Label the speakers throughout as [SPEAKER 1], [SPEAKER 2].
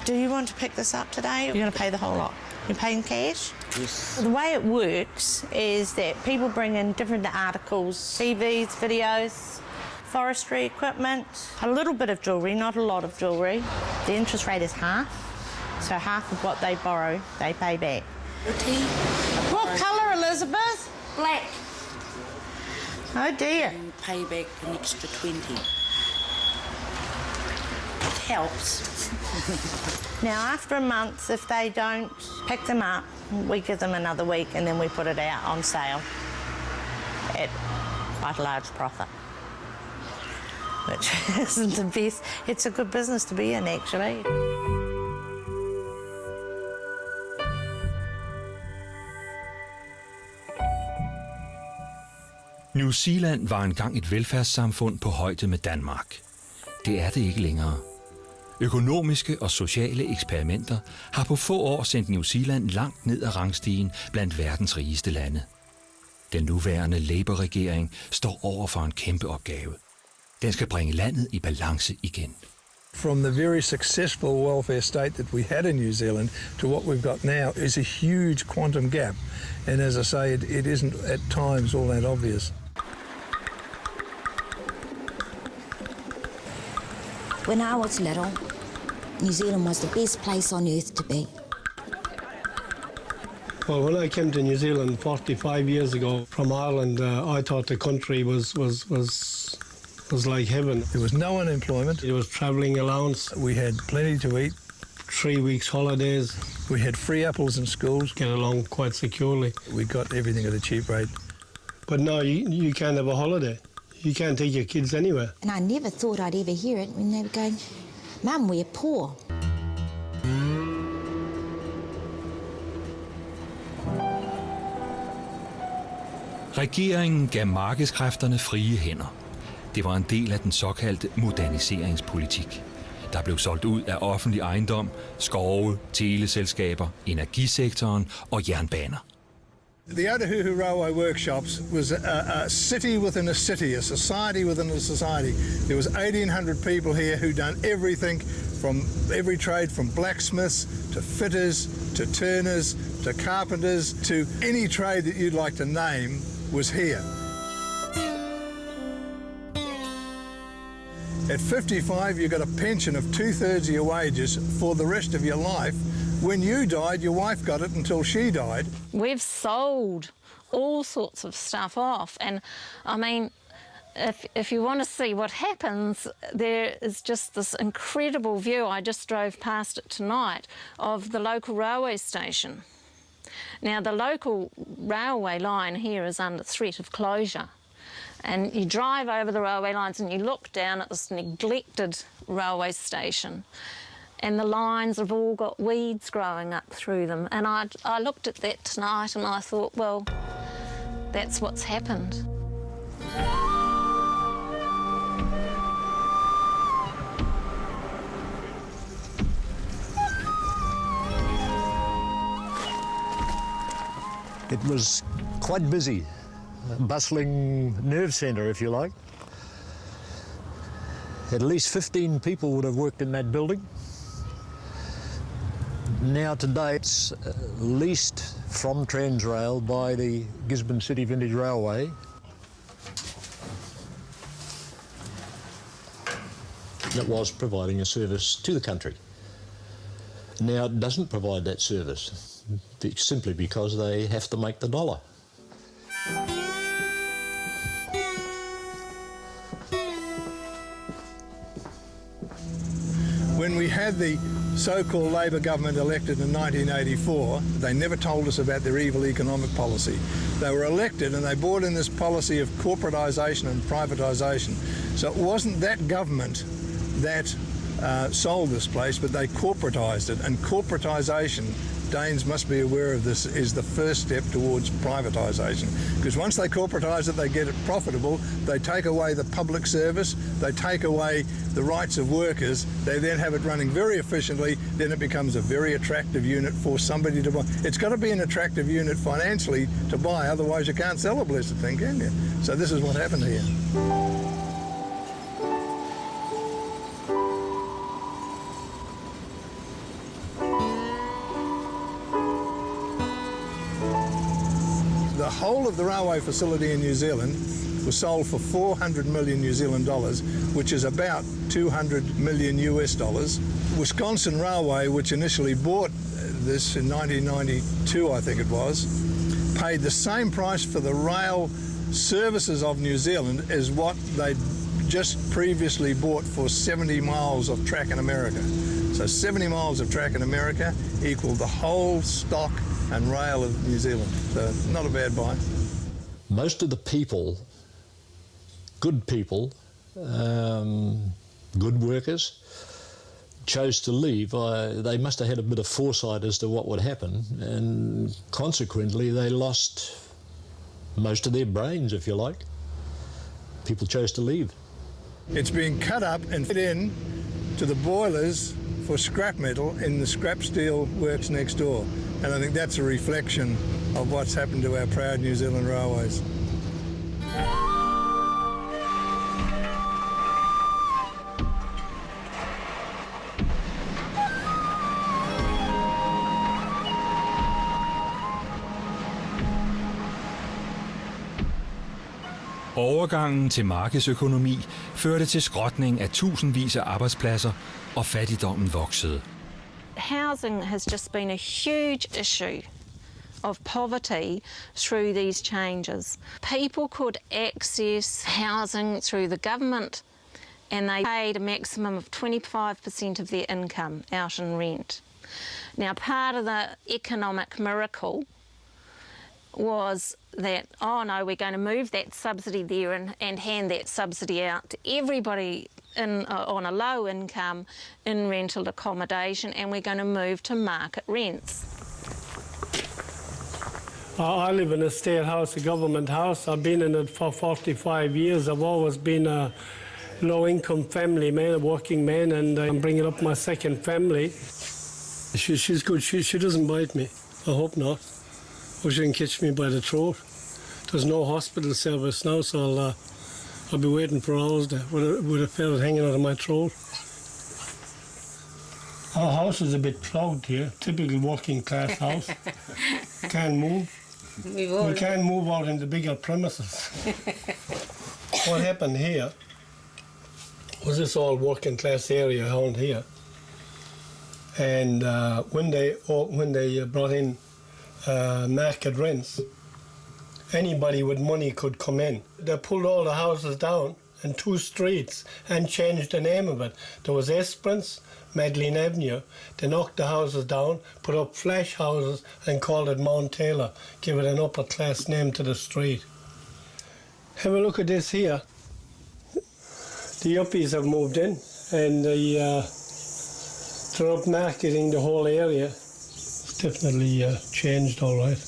[SPEAKER 1] Do you want to pick this up today? You're going to pay the whole lot. You're paying cash?
[SPEAKER 2] Yes.
[SPEAKER 1] The way it works is that people bring in different articles, TVs, videos, forestry equipment, a little bit of jewellery, not a lot of jewellery. The interest rate is half, so half of what they borrow, they pay back. What colour, Elizabeth?
[SPEAKER 3] Black.
[SPEAKER 1] Oh dear.
[SPEAKER 3] You pay back an extra 20. It helps.
[SPEAKER 1] Now, after a month, if they don't pick them up, we give them another week and then we put it out on sale at quite a large profit, which isn't the best. It's a good business to be in, actually.
[SPEAKER 4] New Zealand var engang et velfærdssamfund på højde med Danmark. Det er det ikke længere. Økonomiske og sociale eksperimenter har på få år sendt New Zealand langt ned ad rangstigen blandt verdens rigeste lande. Den nuværende Labour-regering står over for en kæmpe opgave. Den skal bringe landet i balance igen.
[SPEAKER 5] From the very successful welfare state that we had in New Zealand to what we've got now is a huge quantum gap. And as I say, it isn't at times all that obvious.
[SPEAKER 6] When I was little, New Zealand was the best place on earth to be.
[SPEAKER 7] Well, when I came to New Zealand 45 years ago from Ireland, I thought the country was like heaven.
[SPEAKER 5] There was no unemployment.
[SPEAKER 7] There was travelling allowance.
[SPEAKER 5] We had plenty to eat.
[SPEAKER 7] 3 weeks holidays.
[SPEAKER 5] We had free apples in schools.
[SPEAKER 7] Get along quite securely.
[SPEAKER 5] We got everything at a cheap rate.
[SPEAKER 7] But now you can't have a holiday. You can't take your kids anywhere.
[SPEAKER 6] And I never thought I'd ever hear it when they were going, Mum, we're poor.
[SPEAKER 4] Regeringen gav markedskræfterne frie hænder. Det var en del af den såkaldte moderniseringspolitik. Der blev solgt ud af offentlig ejendom, skove, teleselskaber, energisektoren og jernbaner.
[SPEAKER 5] The Otahuhu Railway Workshops was a city within a city, a society within a society. There was 1,800 people here who done everything from every trade, from blacksmiths to fitters to turners to carpenters to any trade that you'd like to name was here. At 55, you got a pension of 2/3 of your wages for the rest of your life. When you died, your wife got it until she died.
[SPEAKER 8] We've sold all sorts of stuff off, and I mean, if you want to see what happens, there is just this incredible view. I just drove past it tonight of the local railway station. Now, the local railway line here is under threat of closure. And you drive over the railway lines and you look down at this neglected railway station, and the lines have all got weeds growing up through them. And I looked at that tonight and I thought, well, that's what's happened.
[SPEAKER 9] It was quite busy. A bustling nerve centre, if you like. At least 15 people would have worked in that building. Now today it's leased from Transrail by the Gisborne City Vintage Railway. It was providing a service to the country. Now it doesn't provide that service simply because they have to make the dollar.
[SPEAKER 5] When we had the so-called Labor government elected in 1984, they never told us about their evil economic policy. They were elected and they brought in this policy of corporatisation and privatisation. So it wasn't that government that sold this place, but they corporatised it. And corporatisation, Danes must be aware of this, is the first step towards privatisation. Because once they corporatise it, they get it profitable, they take away the public service, they take away the rights of workers, they then have it running very efficiently, then it becomes a very attractive unit for somebody to buy. It's got to be an attractive unit financially to buy, otherwise you can't sell a blessed thing, can you? So this is what happened here. The whole of the railway facility in New Zealand was sold for 400 million New Zealand dollars, which is about 200 million US dollars. Wisconsin Railway, which initially bought this in 1992, I think it was, paid the same price for the rail services of New Zealand as what they'd just previously bought for 70 miles of track in America. So 70 miles of track in America equaled the whole stock and rail of New Zealand. So not a bad buy.
[SPEAKER 9] Most of the people, good people, good workers, chose to leave. They must have had a bit of foresight as to what would happen, and consequently they lost most of their brains, if you like. People chose to leave.
[SPEAKER 5] It's being cut up and fit in to the boilers for scrap metal in the scrap steel works next door. And I think that's a reflection of what's happened to our proud New Zealand railways.
[SPEAKER 4] Overgangen til markedsøkonomi førte til skrotning af tusindvis af arbejdspladser, og fattigdommen voksede.
[SPEAKER 8] Housing has just been a huge issue of poverty through these changes. People could access housing through the government, and they paid a maximum of 25% of their income out in rent. Now, part of the economic miracle was that, oh no, we're going to move that subsidy there and hand that subsidy out to everybody on a low income in rental accommodation, and we're going to move to market rents.
[SPEAKER 7] I live in a state house, a government house. I've been in it for 45 years. I've always been a low-income family man, a working man, and I'm bringing up my second family. She's good. She doesn't bite me. I hope not. Or she can catch me by the throat. There's no hospital service now, so I'll be waiting for hours there with a ferret hanging out of my throat. Our house is a bit plugged here, typical working class house. Can't move. We can't move out in the bigger premises. What happened here was this all working class area around here. And when they brought in market rents, anybody with money could come in. They pulled all the houses down and 2 streets and changed the name of it. There was Esperance, Madeleine Avenue. They knocked the houses down, put up flash houses and called it Mount Taylor, give it an upper class name to the street. Have a look at this here. The yuppies have moved in and they're up marketing the whole area. It's definitely changed all right.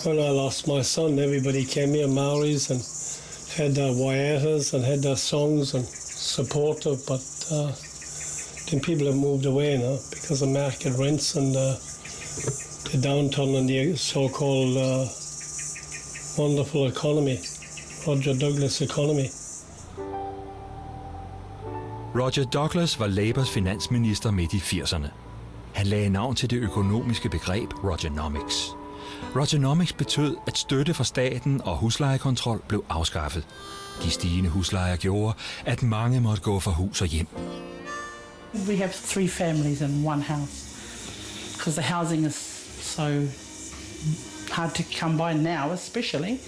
[SPEAKER 7] When I lost my son, everybody came here, Maoris, and had their waiatas and had their songs and supportive, but then people have moved away now because of market rents and the downturn in the so-called wonderful economy, Roger Douglas economy.
[SPEAKER 4] Roger Douglas var Labours finansminister midt i 80'erne. Han lagde navn til det økonomiske begreb Rogernomics. Rogernomics betød, at støtte fra staten og huslejekontrol blev afskaffet. De stigende huslejer gjorde, at mange måtte gå fra hus og hjem.
[SPEAKER 2] We have 3 families in one house because the housing is so hard to come by now, especially.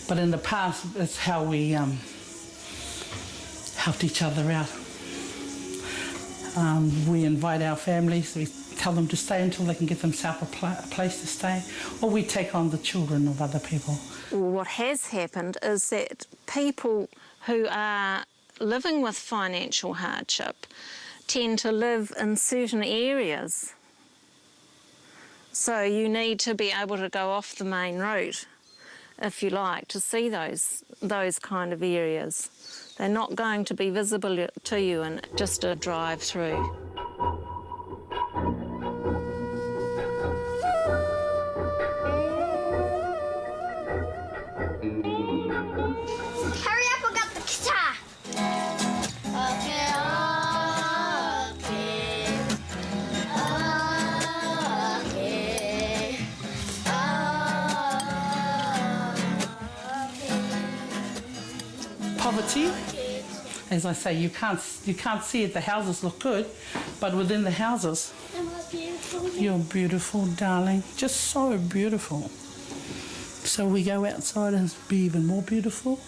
[SPEAKER 2] But in the past, it's how we helped each other out. We invite our families, we tell them to stay until they can get themselves a place to stay, or we take on the children of other people.
[SPEAKER 8] What has happened is that people who are living with financial hardship tend to live in certain areas. So you need to be able to go off the main route, if you like, to see those kind of areas. They're not going to be visible to you in just a drive through.
[SPEAKER 10] Hurry up, I got the guitar. Okay, okay. Okay.
[SPEAKER 2] poverty. As I say, you can't see it. The houses look good, but within the houses, you're beautiful, darling. Just so beautiful. So we go outside and be even more beautiful.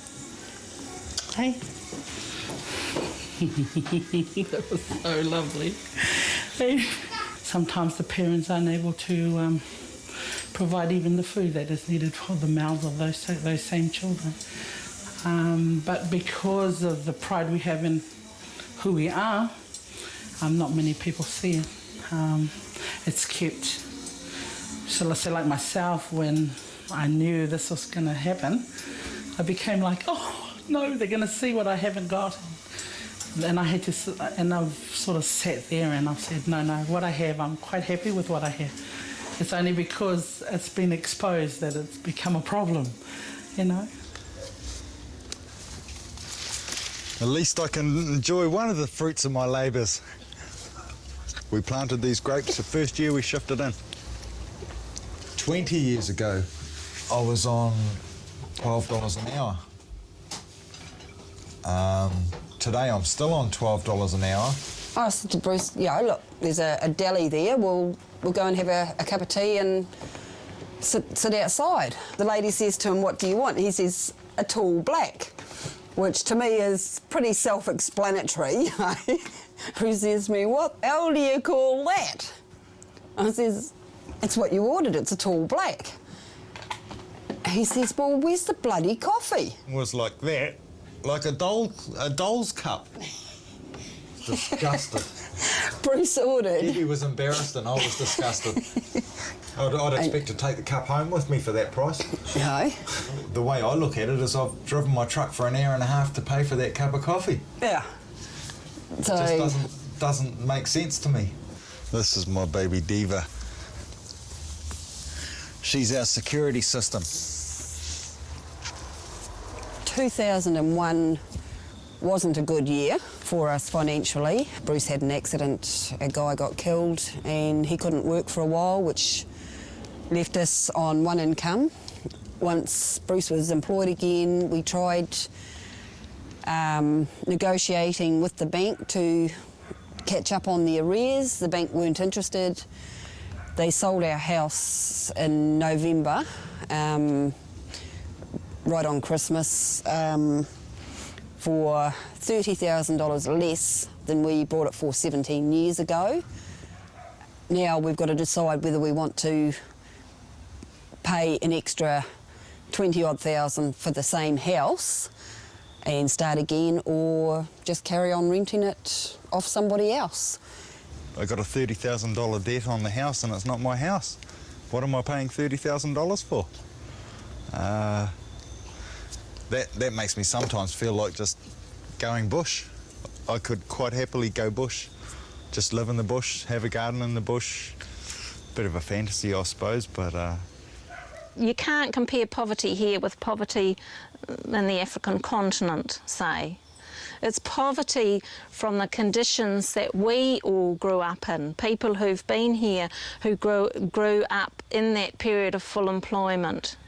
[SPEAKER 2] Hey? That was so lovely. Hey. Sometimes the parents aren't able to provide even the food that is needed for the mouths of those same children. But because of the pride we have in who we are, not many people see it. It's kept. So let's say like myself, when I knew this was going to happen, I became like, oh no, they're going to see what I haven't got. And I had to, and I've sort of sat there and I've said, no, what I have, I'm quite happy with what I have. It's only because it's been exposed that it's become a problem, you know.
[SPEAKER 11] At least I can enjoy one of the fruits of my labours. We planted these grapes the first year we shifted in. 20 years ago, I was on $12 an hour. Today I'm still on $12 an hour.
[SPEAKER 12] I said to Bruce, look, there's a deli there, we'll go and have a cup of tea and sit outside. The lady says to him, what do you want? He says, a tall black, which to me is pretty self-explanatory. Bruce says to me, what the hell do you call that? I says, it's what you ordered, it's a tall black. He says, well, where's the bloody coffee?
[SPEAKER 11] It was like that, like a doll's cup. Disgusted.
[SPEAKER 12] Bruce ordered.
[SPEAKER 11] Evie was embarrassed and I was disgusted. I'd expect to take the cup home with me for that price.
[SPEAKER 12] No.
[SPEAKER 11] The way I look at it is I've driven my truck for an hour and a half to pay for that cup of coffee.
[SPEAKER 12] Yeah. So
[SPEAKER 11] it just doesn't make sense to me. This is my baby Diva. She's our security system.
[SPEAKER 12] 2001 wasn't a good year for us financially. Bruce had an accident, a guy got killed and he couldn't work for a while, which left us on one income. Once Bruce was employed again, we tried negotiating with the bank to catch up on the arrears. The bank weren't interested. They sold our house in November, right on Christmas, for $30,000 less than we bought it for 17 years ago. Now we've got to decide whether we want to pay an extra 20-odd thousand for the same house and start again, or just carry on renting it off somebody else.
[SPEAKER 11] I got a $30,000 debt on the house and it's not my house. What am I paying $30,000 for? That makes me sometimes feel like just going bush. I could quite happily go bush. Just live in the bush, have a garden in the bush. Bit of a fantasy, I suppose, but...
[SPEAKER 8] You can't compare poverty here with poverty in the African continent, say. It's poverty from the conditions that we all grew up in. People who've been here who grew up in that period of full employment,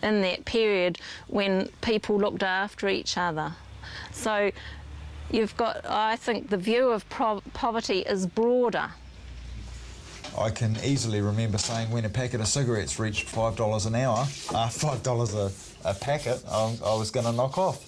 [SPEAKER 8] in that period when people looked after each other. So you've got, I think, the view of poverty is broader.
[SPEAKER 11] I can easily remember saying when a packet of cigarettes reached $5 an hour, $5 a packet, I was going to knock off.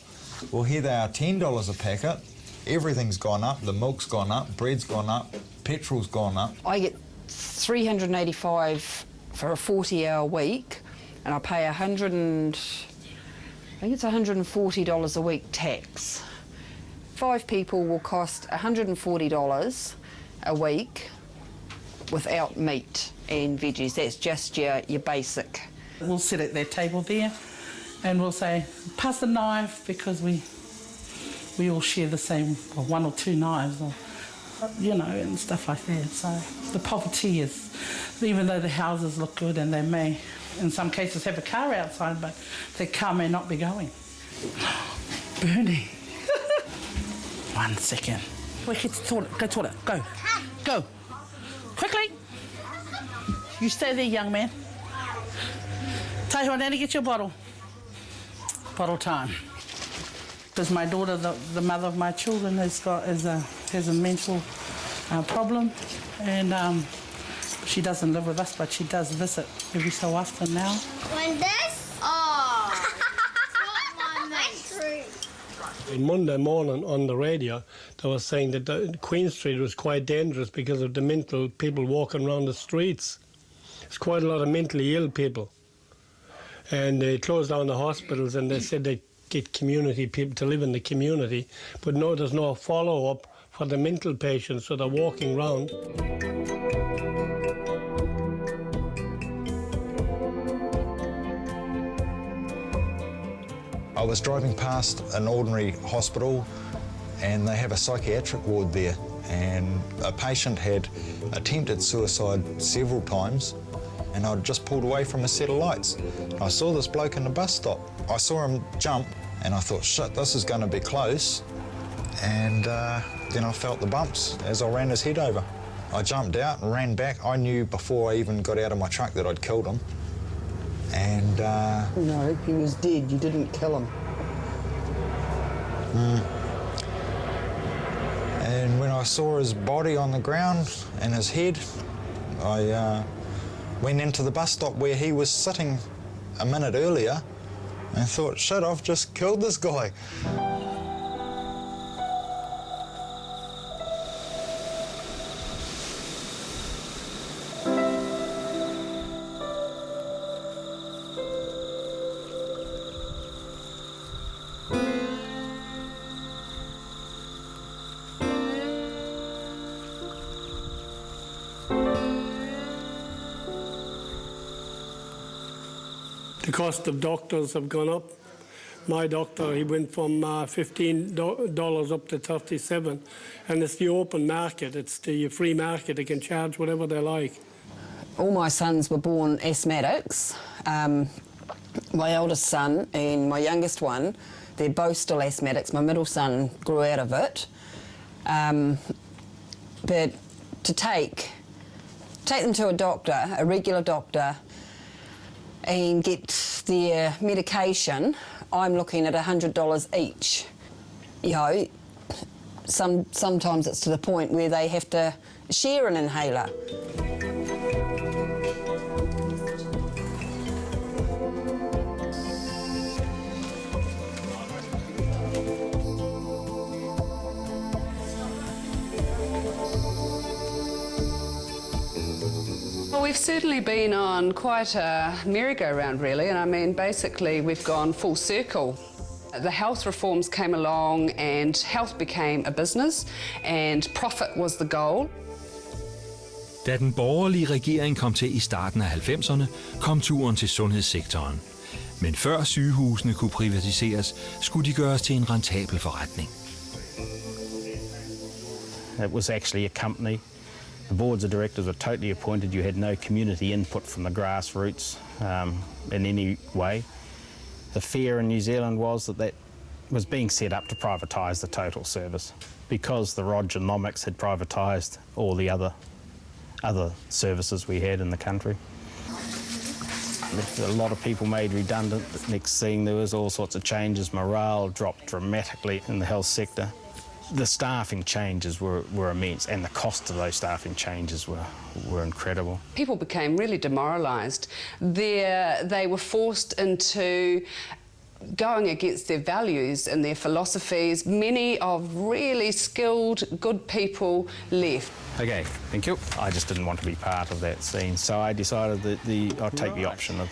[SPEAKER 11] Well, here they are, $10 a packet. Everything's gone up. The milk's gone up, bread's gone up, petrol's gone up.
[SPEAKER 12] I get $385 for a 40-hour week, and I pay $140 a week tax. 5 people will cost $140 a week without meat and veggies. That's just your basic.
[SPEAKER 2] We'll sit at that table there and we'll say, pass the knife, because we all share the same, well, 1 or 2 knives, or, you know, and stuff like that. So the poverty is, even though the houses look good and they may, in some cases, have a car outside, but their car may not be going. Bernie. 1 second. Wait, go toilet, go. Go. Quickly. You stay there, young man. Taiwan, down to get your bottle. Bottle time. Because my daughter, the mother of my children, has a mental problem, and she doesn't live with us, but she does visit every so often now.
[SPEAKER 10] When this? Oh, not my true.
[SPEAKER 7] Monday morning on the radio, they were saying that Queen Street was quite dangerous because of the mental people walking around the streets. There's quite a lot of mentally ill people. And they closed down the hospitals and they said they get community people to live in the community. But no, there's no follow-up for the mental patients, so they're walking around.
[SPEAKER 11] I was driving past an ordinary hospital and they have a psychiatric ward there, and a patient had attempted suicide several times, and I'd just pulled away from a set of lights. I saw this bloke in the bus stop. I saw him jump and I thought, shit, this is going to be close. And then I felt the bumps as I ran his head over. I jumped out and ran back. I knew before I even got out of my truck that I'd killed him. And
[SPEAKER 12] no, he was dead. You didn't kill him.
[SPEAKER 11] And when I saw his body on the ground and his head, I went into the bus stop where he was sitting a minute earlier and thought, shit, I've just killed this guy.
[SPEAKER 7] The cost of doctors have gone up. My doctor, he went from $15 up to $37, and it's the open market, it's the free market. They can charge whatever they like.
[SPEAKER 12] All my sons were born asthmatics. My eldest son and my youngest one, they're both still asthmatics. My middle son grew out of it. But to take them to a doctor, a regular doctor, and get their medication, I'm looking at $100 each. You know, sometimes it's to the point where they have to share an inhaler.
[SPEAKER 13] Well, we've certainly been on quite a merry-go-round, really, and I mean, basically, we've gone full circle. The health reforms came along and health became a business, and profit was the goal.
[SPEAKER 4] Da den borgerlige regering kom til i starten af 90'erne, kom turen til sundhedssektoren. Men før sygehusene kunne privatiseres, skulle de gøres til en rentabel forretning.
[SPEAKER 14] It was actually a company. The boards of directors were totally appointed. You had no community input from the grassroots in any way. The fear in New Zealand was that was being set up to privatise the total service, because the Rogernomics had privatised all the other services we had in the country. A lot of people made redundant. The next thing, there was all sorts of changes. Morale dropped dramatically in the health sector. The staffing changes were immense, and the cost of those staffing changes were incredible.
[SPEAKER 13] People became really demoralised. They were forced into going against their values and their philosophies. Many of really skilled, good people left.
[SPEAKER 14] Okay, thank you. I just didn't want to be part of that scene, so I decided that I'd take the option of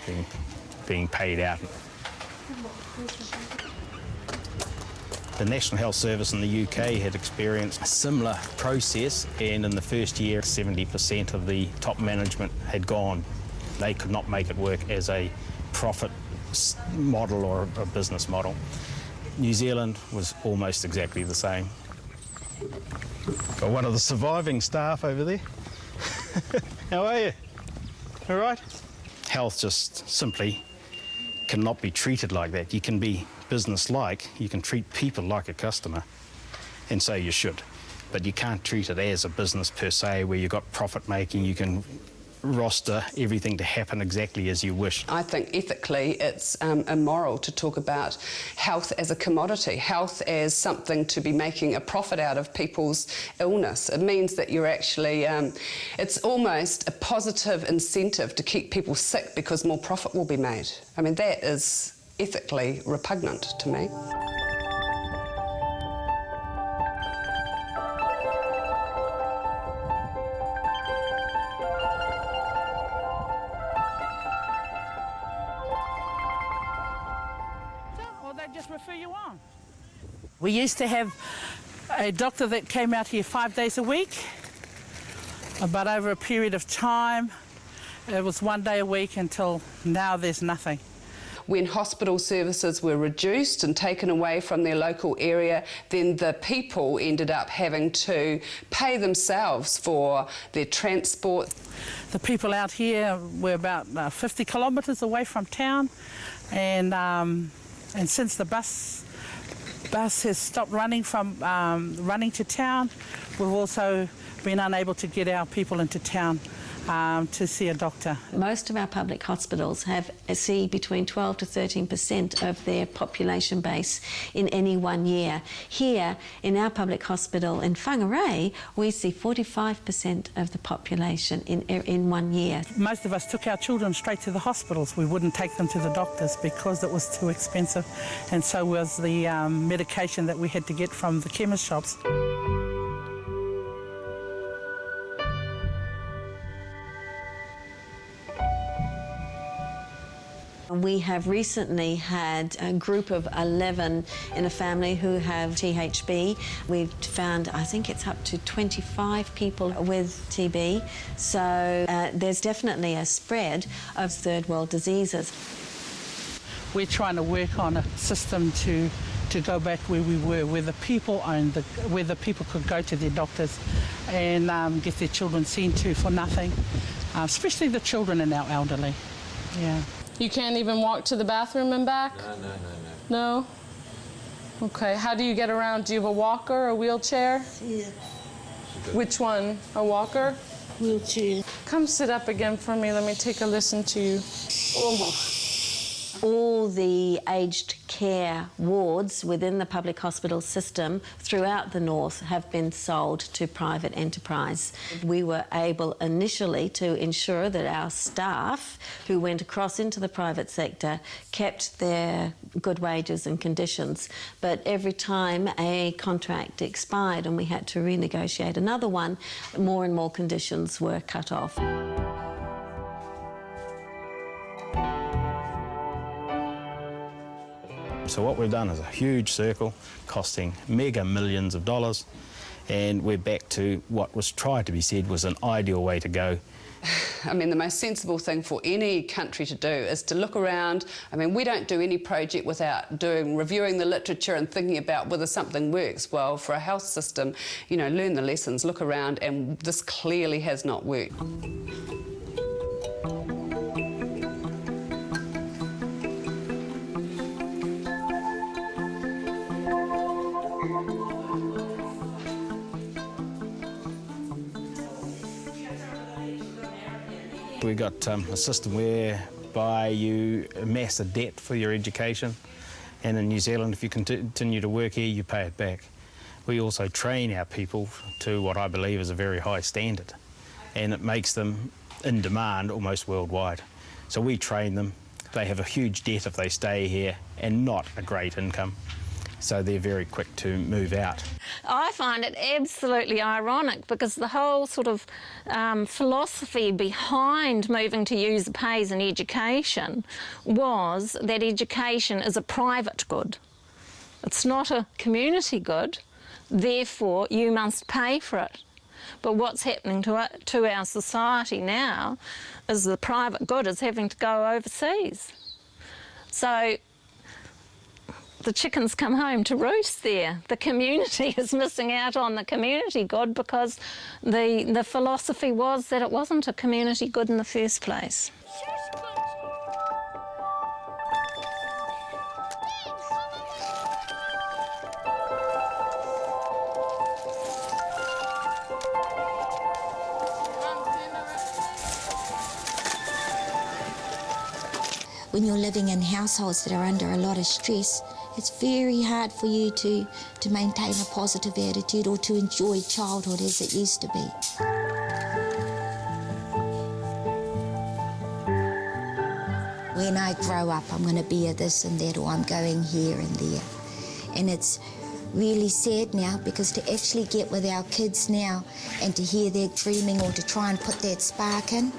[SPEAKER 14] being paid out. The National Health Service in the UK had experienced a similar process, and in the first year, 70% of the top management had gone. They could not make it work as a profit model or a business model. New Zealand was almost exactly the same. Got one of the surviving staff over there. How are you? All right? Health just simply cannot be treated like that. You can be business-like, you can treat people like a customer, and so you should. But you can't treat it as a business per se, where you've got profit-making, you can roster everything to happen exactly as you wish.
[SPEAKER 13] I think ethically it's immoral to talk about health as a commodity, health as something to be making a profit out of people's illness. It means that you're actually, it's almost a positive incentive to keep people sick because more profit will be made. I mean, that is ethically repugnant to me.
[SPEAKER 2] We used to have a doctor that came out here 5 days a week, but over a period of time, it was 1 day a week until now there's nothing.
[SPEAKER 13] When hospital services were reduced and taken away from their local area, then the people ended up having to pay themselves for their transport.
[SPEAKER 2] The people out here were about 50 kilometres away from town, and since the bus has stopped running from running to town, we've also been unable to get our people into town to see a doctor.
[SPEAKER 15] Most of our public hospitals see between 12 to 13% of their population base in any 1 year. Here, in our public hospital in Whangarei, we see 45% of the population in 1 year.
[SPEAKER 2] Most of us took our children straight to the hospitals. We wouldn't take them to the doctors because it was too expensive, and so was the medication that we had to get from the chemist shops.
[SPEAKER 15] We have recently had a group of 11 in a family who have THB. We've found, I think it's up to 25 people with TB. So there's definitely a spread of third world diseases.
[SPEAKER 2] We're trying to work on a system to go back where we were, where the people where the people could go to their doctors and get their children seen to for nothing, especially the children and our elderly. Yeah.
[SPEAKER 16] You can't even walk to the bathroom and back? No? No? Okay, how do you get around? Do you have a walker, a wheelchair?
[SPEAKER 1] Yeah.
[SPEAKER 16] Which one? A walker?
[SPEAKER 1] Wheelchair.
[SPEAKER 16] Come sit up again for me. Let me take a listen to you.
[SPEAKER 15] Oh. All the aged care wards within the public hospital system throughout the north have been sold to private enterprise. We were able initially to ensure that our staff who went across into the private sector kept their good wages and conditions, but every time a contract expired and we had to renegotiate another one, more and more conditions were cut off.
[SPEAKER 14] So what we've done is a huge circle costing mega millions of dollars, and we're back to what was tried to be said was an ideal way to go.
[SPEAKER 13] I mean, the most sensible thing for any country to do is to look around. I mean, we don't do any project without reviewing the literature and thinking about whether something works. Well, for a health system, you know, learn the lessons, look around, and this clearly has not worked.
[SPEAKER 14] We got a system whereby you amass a debt for your education, and in New Zealand, if you continue to work here, you pay it back. We also train our people to what I believe is a very high standard, and it makes them in demand almost worldwide. So we train them. They have a huge debt if they stay here and not a great income. So they're very quick to move out.
[SPEAKER 8] I find it absolutely ironic because the whole sort of philosophy behind moving to user pays in education was that education is a private good. It's not a community good, therefore you must pay for it. But what's happening to our society now is the private good is having to go overseas. So the chickens come home to roost there. The community is missing out on the community good because the philosophy was that it wasn't a community good in the first place.
[SPEAKER 6] when you're living in households that are under a lot of stress, it's very hard for you to maintain a positive attitude or to enjoy childhood as it used to be. When I grow up, I'm going to be a this and that, or I'm going here and there. And it's really sad now, because to actually get with our kids now and to hear their dreaming or to try and put that spark in,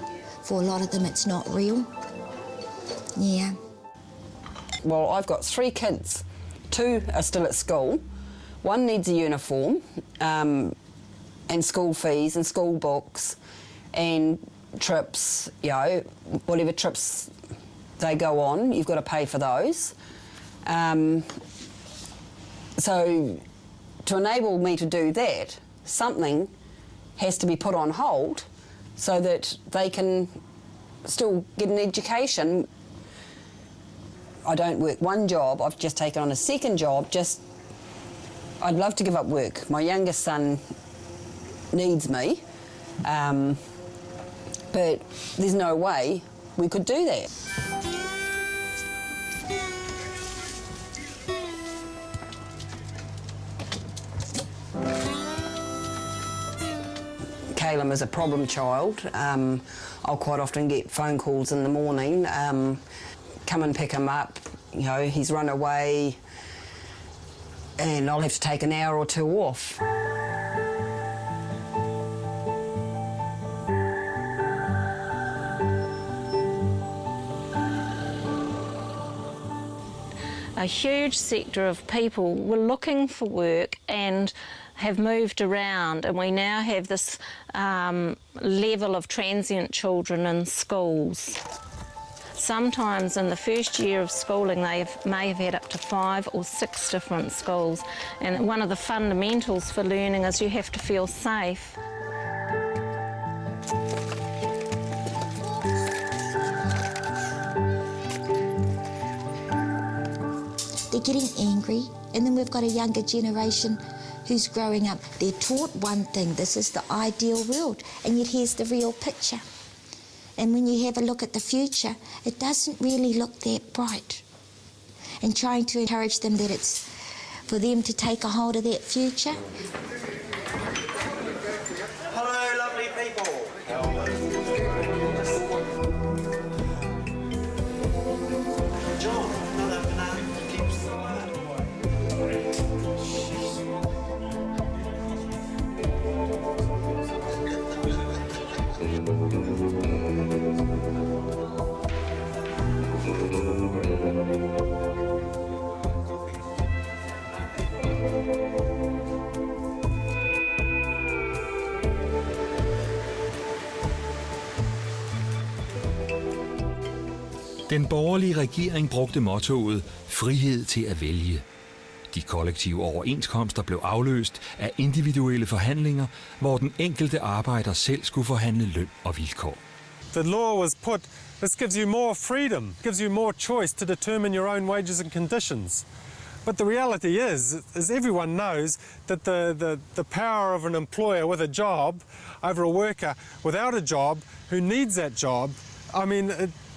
[SPEAKER 6] for a lot of them it's not real. Yeah.
[SPEAKER 12] Well, I've got 3 kids. 2 are still at school. 1 needs a uniform, and school fees and school books and trips, you know, whatever trips they go on, you've got to pay for those. So to enable me to do that, something has to be put on hold so that they can still get an education. I don't work 1 job, I've just taken on a 2nd job. I'd love to give up work. My youngest son needs me, but there's no way we could do that. Caleb is a problem child. I'll quite often get phone calls in the morning, come and pick him up, you know, he's run away, and I'll have to take an hour or 2 off.
[SPEAKER 8] A huge sector of people were looking for work and have moved around, and we now have this level of transient children in schools. Sometimes in the first year of schooling they may have had up to 5 or 6 different schools, and one of the fundamentals for learning is you have to feel safe.
[SPEAKER 6] They're getting angry, and then we've got a younger generation who's growing up. They're taught one thing, this is the ideal world, and yet here's the real picture. And when you have a look at the future, it doesn't really look that bright. And trying to encourage them that it's for them to take a hold of that future.
[SPEAKER 17] Hello, lovely people. John, another banana keeps the light away.
[SPEAKER 4] Den borgerlige regering brugte mottoet frihed til at vælge. De kollektive overenskomster blev afløst af individuelle forhandlinger, hvor den enkelte arbejder selv skulle forhandle løn og vilkår.
[SPEAKER 18] The law was put, this gives you more freedom, gives you more choice to determine your own wages and conditions. But the reality is everyone knows that the power of an employer with a job over a worker without a job who needs that job, I mean,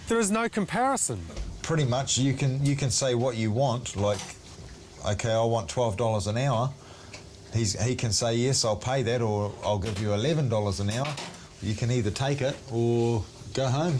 [SPEAKER 18] there is no comparison.
[SPEAKER 11] Pretty much you can say what you want, like, okay, I want $12 an hour. He can say, yes, I'll pay that, or I'll give you $11 an hour. You can either take it or go home.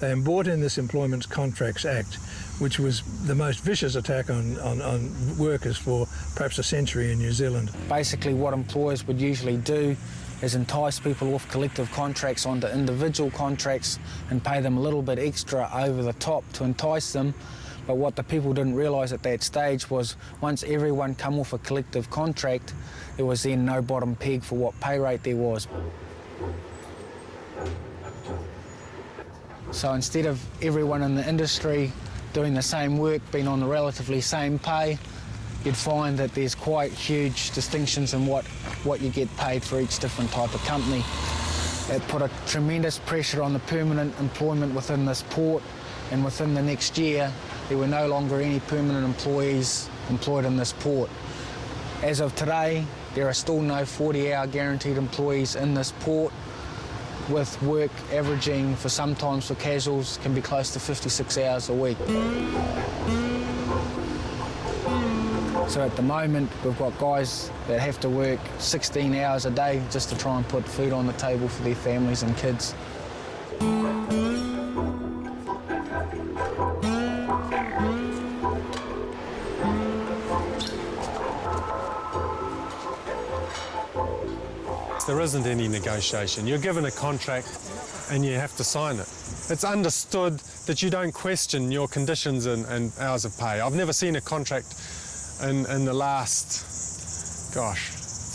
[SPEAKER 19] They brought in this Employment Contracts Act, which was the most vicious attack on workers for perhaps a century in New Zealand.
[SPEAKER 20] Basically what employers would usually do is entice people off collective contracts onto individual contracts and pay them a little bit extra over the top to entice them. But what the people didn't realise at that stage was once everyone come off a collective contract, there was then no bottom peg for what pay rate there was. So instead of everyone in the industry doing the same work, being on the relatively same pay, you'd find that there's quite huge distinctions in what you get paid for each different type of company. It put a tremendous pressure on the permanent employment within this port, and within the next year there were no longer any permanent employees employed in this port. As of today, there are still no 40-hour guaranteed employees in this port. with work averaging sometimes for casuals can be close to 56 hours a week. So at the moment, we've got guys that have to work 16 hours a day just to try and put food on the table for their families and kids.
[SPEAKER 18] There isn't any negotiation. You're given a contract and you have to sign it. It's understood that you don't question your conditions and hours of pay. I've never seen a contract in the last,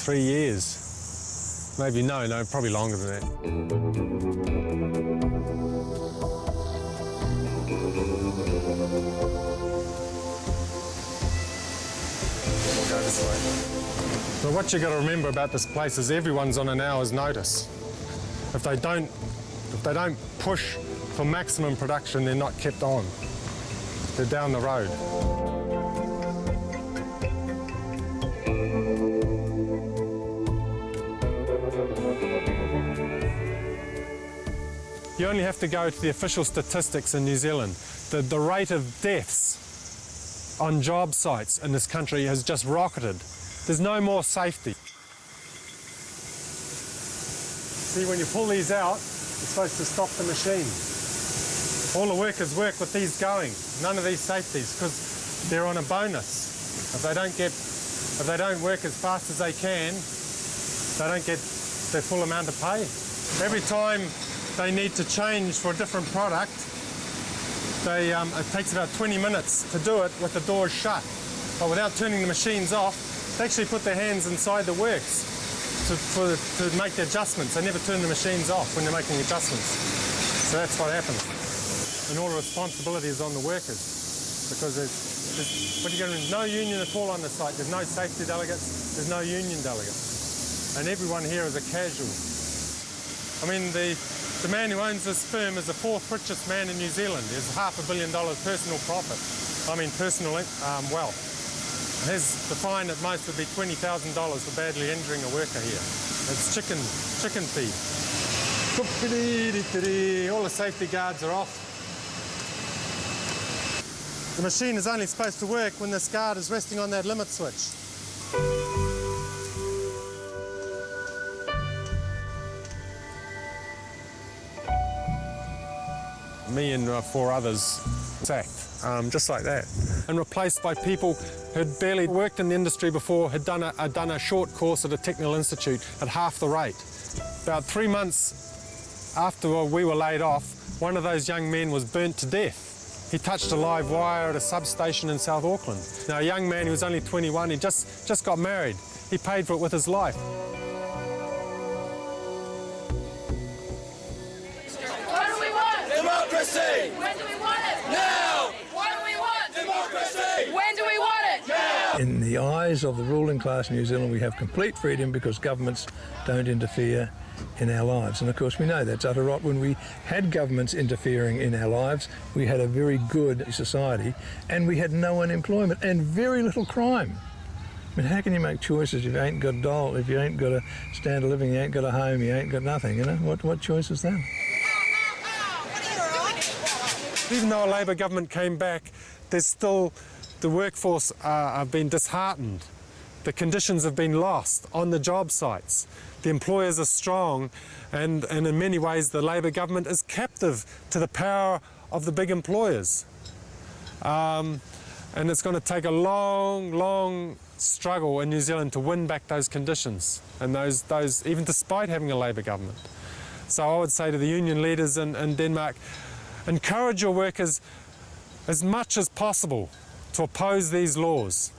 [SPEAKER 18] 3 years. Maybe no, probably longer than that. We'll go this way. But what you've got to remember about this place is everyone's on an hour's notice. If they don't push for maximum production, they're not kept on. They're down the road. You only have to go to the official statistics in New Zealand. The rate of deaths on job sites in this country has just rocketed. There's no more safety. See, when you pull these out, it's supposed to stop the machine. All the workers work with these going, none of these safeties, because they're on a bonus. If they don't work as fast as they can, they don't get their full amount of pay. Every time they need to change for a different product, it takes about 20 minutes to do it with the doors shut. But without turning the machines off, they actually put their hands inside the works to make the adjustments. They never turn the machines off when they're making adjustments. So that's what happens. And all the responsibility is on the workers, because there's no union at all on the site. There's no safety delegates, there's no union delegates. And everyone here is a casual. I mean, the man who owns this firm is the fourth richest man in New Zealand. He has $500 million personal profit. I mean, personal wealth. The fine at most would be $20,000 for badly injuring a worker here. It's chicken feed. All the safety guards are off. The machine is only supposed to work when this guard is resting on that limit switch. Me and 4 others sacked, just like that, and replaced by people who had barely worked in the industry before, had done a short course at a technical institute at half the rate. About 3 months after we were laid off, one of those young men was burnt to death. He touched a live wire at a substation in South Auckland. Now, a young man who was only 21, he just got married. He paid for it with his life.
[SPEAKER 17] What do we want? Democracy! When do we want it? Now! What do we want? Democracy! When do we want it? Now!
[SPEAKER 19] In the eyes of the ruling class in New Zealand, we have complete freedom because governments don't interfere in our lives. And of course we know that's utter rot. When we had governments interfering in our lives, we had a very good society and we had no unemployment and very little crime. I mean, how can you make choices if you ain't got a doll, if you ain't got a standard of living, you ain't got a home, you ain't got nothing, you know? What choice is that?
[SPEAKER 18] Even though a Labor government came back, there's still, the workforce have been disheartened. The conditions have been lost on the job sites. The employers are strong, and in many ways the Labor government is captive to the power of the big employers. And it's going to take a long, long struggle in New Zealand to win back those conditions, and those even despite having a Labor government. So I would say to the union leaders in Denmark, encourage your workers as much as possible to oppose these laws.